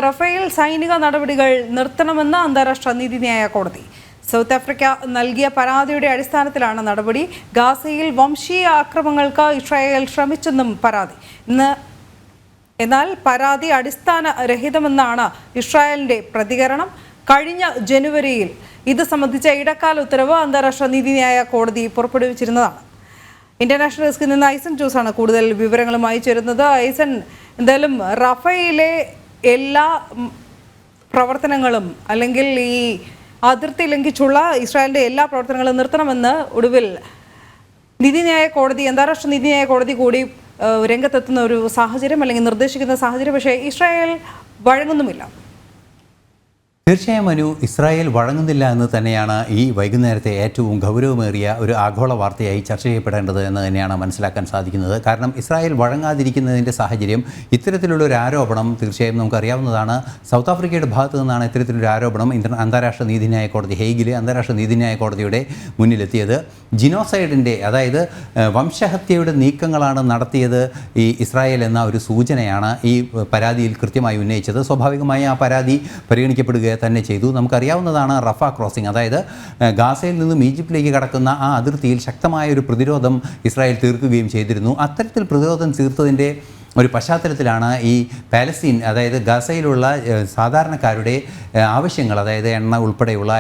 Rafale സൈനിക നടപടികൾ നിർത്തണമെന്ന് അന്താരാഷ്ട്ര നീതിന്യായ കോടതി. സൗത്ത് ആഫ്രിക്ക നൽകിയ പരാതിയുടെ അടിസ്ഥാനത്തിലാണ് നടപടി. ഗാസയിൽ വംശീയ ആക്രമണങ്ങൾക്ക് ഇസ്രായേൽ ശ്രമിച്ചെന്നും പരാതി. എന്നാൽ പരാതി അടിസ്ഥാനരഹിതമെന്നാണ് ഇസ്രായേലിന്റെ പ്രതികരണം. കഴിഞ്ഞ ജനുവരിയിൽ ഇത് സംബന്ധിച്ച ഇടക്കാല ഉത്തരവ് അന്താരാഷ്ട്ര നീതിന്യായ കോടതി പുറപ്പെടുവിച്ചിരുന്നതാണ്. ഇന്റർനാഷണൽ ഡെസ്കിൽ നിന്ന് ഐസൻ ജോസാണ് കൂടുതൽ വിവരങ്ങളുമായി ചേരുന്നത്. ഐസൻ, എന്തായാലും റഫേലിലെ എല്ലാ പ്രവർത്തനങ്ങളും അല്ലെങ്കിൽ ഈ അതിർത്തി ലംഘിച്ചുള്ള ഇസ്രായേലിന്റെ എല്ലാ പ്രവർത്തനങ്ങളും നിർത്തണമെന്ന് ഒടുവിൽ അന്താരാഷ്ട്ര നീതിന്യായ കോടതി കൂടി രംഗത്തെത്തുന്ന ഒരു സാഹചര്യം അല്ലെങ്കിൽ നിർദ്ദേശിക്കുന്ന സാഹചര്യം. പക്ഷേ ഇസ്രായേൽ വഴങ്ങുന്നുമില്ല. തീർച്ചയായും മനു, ഇസ്രായേൽ വഴങ്ങുന്നില്ല എന്ന് തന്നെയാണ് ഈ വൈകുന്നേരത്തെ ഏറ്റവും ഗൗരവമേറിയ ഒരു ആഗോള വാർത്തയായി ചർച്ച ചെയ്യപ്പെടേണ്ടത് എന്ന് തന്നെയാണ് മനസ്സിലാക്കാൻ സാധിക്കുന്നത്. കാരണം ഇസ്രായേൽ വഴങ്ങാതിരിക്കുന്നതിൻ്റെ സാഹചര്യം, ഇത്തരത്തിലുള്ള ഒരു ആരോപണം തീർച്ചയായും നമുക്കറിയാവുന്നതാണ്. സൗത്ത് ആഫ്രിക്കയുടെ ഭാഗത്തു നിന്നാണ് ഇത്തരത്തിലൊരു ആരോപണം അന്താരാഷ്ട്ര നീതിന്യായ കോടതി, ഹേഗിലെ അന്താരാഷ്ട്ര നീതിന്യായ കോടതിയുടെ മുന്നിലെത്തിയത്. ജിനോസൈഡിൻ്റെ, അതായത് വംശഹത്യയുടെ നീക്കങ്ങളാണ് നടത്തിയത് ഈ ഇസ്രായേൽ എന്ന ഒരു സൂചനയാണ് ഈ പരാതിയിൽ കൃത്യമായി ഉന്നയിച്ചത്. സ്വാഭാവികമായി ആ പരാതി പരിഗണിക്കപ്പെടുക തന്നെ ചെയ്തു. നമുക്കറിയാവുന്നതാണ് റഫ ക്രോസിംഗ്, അതായത് ഗാസയിൽ നിന്നും ഈജിപ്തിലേക്ക് കടക്കുന്ന ആ അതിർത്തിയിൽ ശക്തമായ ഒരു പ്രതിരോധം ഇസ്രായേൽ തീർക്കുകയും ചെയ്തിരുന്നു. അത്തരത്തിൽ പ്രതിരോധം തീർത്തതിൻ്റെ ഒരു പശ്ചാത്തലത്തിലാണ് ഈ പാലസ്തീൻ, അതായത് ഗാസയിലുള്ള സാധാരണക്കാരുടെ ആവശ്യങ്ങൾ, അതായത് എണ്ണ ഉൾപ്പെടെയുള്ള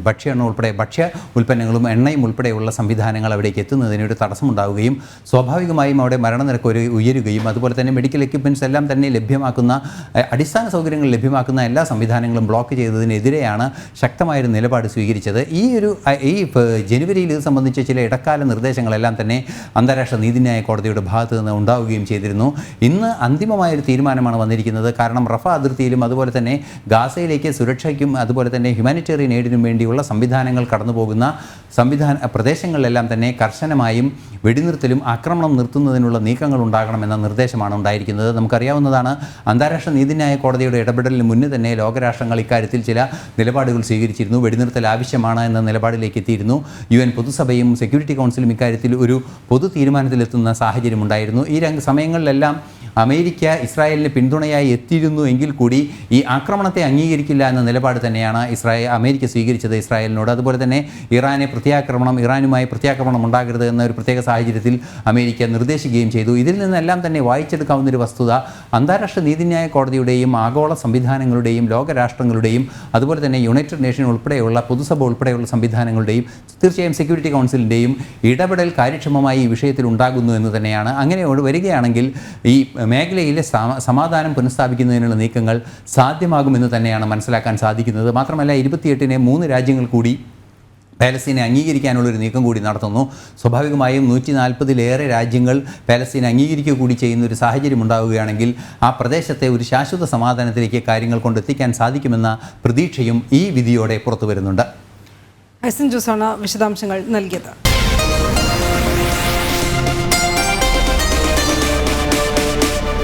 ഭക്ഷ്യ ഉൽപ്പന്നങ്ങളും എണ്ണയും ഉൾപ്പെടെയുള്ള സംവിധാനങ്ങൾ അവിടേക്ക് എത്തുന്നതിന് ഒരു തടസ്സമുണ്ടാവുകയും സ്വാഭാവികമായും അവിടെ മരണനിരക്ക് ഉയരുകയും അതുപോലെ തന്നെ മെഡിക്കൽ എക്യുപ്മെൻറ്റ്സ് എല്ലാം തന്നെ ലഭ്യമാക്കുന്ന, അടിസ്ഥാന സൗകര്യങ്ങൾ ലഭ്യമാക്കുന്ന എല്ലാ സംവിധാനങ്ങളും ബ്ലോക്ക് ചെയ്തതിനെതിരെയാണ് ശക്തമായൊരു നിലപാട് സ്വീകരിച്ചത്. ഈ ജനുവരിയിൽ ഇത് സംബന്ധിച്ച ചില ഇടക്കാല നിർദ്ദേശങ്ങളെല്ലാം തന്നെ അന്താരാഷ്ട്ര നീതിന്യായ കോടതിയുടെ ഭാഗത്തു നിന്ന് ഉണ്ടാവുകയും ചെയ്തിരുന്നു. ഇന്ന് അന്തിമമായൊരു തീരുമാനമാണ് വന്നിരിക്കുന്നത്. കാരണം റഫ അതിർത്തിയിലും അതുപോലെ തന്നെ ഗാസയിലേക്ക് സുരക്ഷയ്ക്കും അതുപോലെ തന്നെ ഹ്യൂമാനിറ്റേറിയൻ എയ്ഡിനും വേണ്ടിയുള്ള സംവിധാനങ്ങൾ കടന്നുപോകുന്ന പ്രദേശങ്ങളിലെല്ലാം തന്നെ കർശനമായും വെടിനിർത്തലും ആക്രമണം നിർത്തുന്നതിനുള്ള നീക്കങ്ങൾ ഉണ്ടാകണമെന്ന നിർദ്ദേശമാണ് ഉണ്ടായിരിക്കുന്നത്. നമുക്കറിയാവുന്നതാണ്, അന്താരാഷ്ട്ര നീതിന്യായ കോടതിയുടെ ഇടപെടലിന് മുന്നേ തന്നെ ലോകരാഷ്ട്രങ്ങൾ ഇക്കാര്യത്തിൽ ചില നിലപാടുകൾ സ്വീകരിച്ചിരുന്നു. വെടിനിർത്തൽ ആവശ്യമാണ് എന്ന നിലപാടിലേക്ക് എത്തിയിരുന്നു. UN പൊതുസഭയും സെക്യൂരിറ്റി കൗൺസിലും ഇക്കാര്യത്തിൽ ഒരു പൊതു തീരുമാനത്തിലെത്തുന്ന സാഹചര്യം ഉണ്ടായിരുന്നു. ഈ സമയങ്ങളിലെല്ലാം അമേരിക്ക ഇസ്രായേലിന് പിന്തുണയായി എത്തിയിരുന്നു എങ്കിൽ കൂടി ഈ ആക്രമണത്തെ അംഗീകരിക്കില്ല എന്ന നിലപാട് തന്നെയാണ് അമേരിക്ക സ്വീകരിച്ചത് ഇസ്രായേലിനോട്. അതുപോലെ തന്നെ ഇറാനുമായി പ്രത്യാക്രമണം ഉണ്ടാകരുത് എന്ന ഒരു പ്രത്യേക സാഹചര്യത്തിൽ അമേരിക്ക നിർദ്ദേശിക്കുകയും ചെയ്തു. ഇതിൽ നിന്നെല്ലാം തന്നെ വായിച്ചെടുക്കാവുന്ന ഒരു വസ്തുത, അന്താരാഷ്ട്ര നീതിന്യായ കോടതിയുടെയും ആഗോള സംവിധാനങ്ങളുടെയും ലോകരാഷ്ട്രങ്ങളുടെയും അതുപോലെ തന്നെ യുണൈറ്റഡ് നേഷൻ ഉൾപ്പെടെയുള്ള പൊതുസഭ ഉൾപ്പെടെയുള്ള സംവിധാനങ്ങളുടെയും തീർച്ചയായും സെക്യൂരിറ്റി കൗൺസിലിൻ്റെയും ഇടപെടൽ കാര്യക്ഷമമായി ഈ വിഷയത്തിൽ ഉണ്ടാകുന്നു എന്ന് തന്നെയാണ്. അങ്ങനെ വരികയാണെങ്കിൽ ഈ മേഖലയിലെ സമാധാനം പുനഃസ്ഥാപിക്കുന്നതിനുള്ള നീക്കങ്ങൾ സാധ്യമാകുമെന്ന് തന്നെയാണ് മനസ്സിലാക്കാൻ സാധിക്കുന്നത്. മാത്രമല്ല 28-ന് 3 രാജ്യങ്ങൾ കൂടി പാലസ്തീനെ അംഗീകരിക്കാനുള്ളൊരു നീക്കം കൂടി നടത്തുന്നു. സ്വാഭാവികമായും 140-ലേറെ രാജ്യങ്ങൾ പാലസ്തീനെ അംഗീകരിക്കുക കൂടി ചെയ്യുന്ന ഒരു സാഹചര്യം ഉണ്ടാവുകയാണെങ്കിൽ ആ പ്രദേശത്തെ ഒരു ശാശ്വത സമാധാനത്തിലേക്ക് കാര്യങ്ങൾ കൊണ്ടെത്തിക്കാൻ സാധിക്കുമെന്ന പ്രതീക്ഷയും ഈ വിധിയോടെ പുറത്തു വരുന്നുണ്ട്. ഐസൻ ജോസാണ് വിശദാംശങ്ങൾ നൽകിയത്.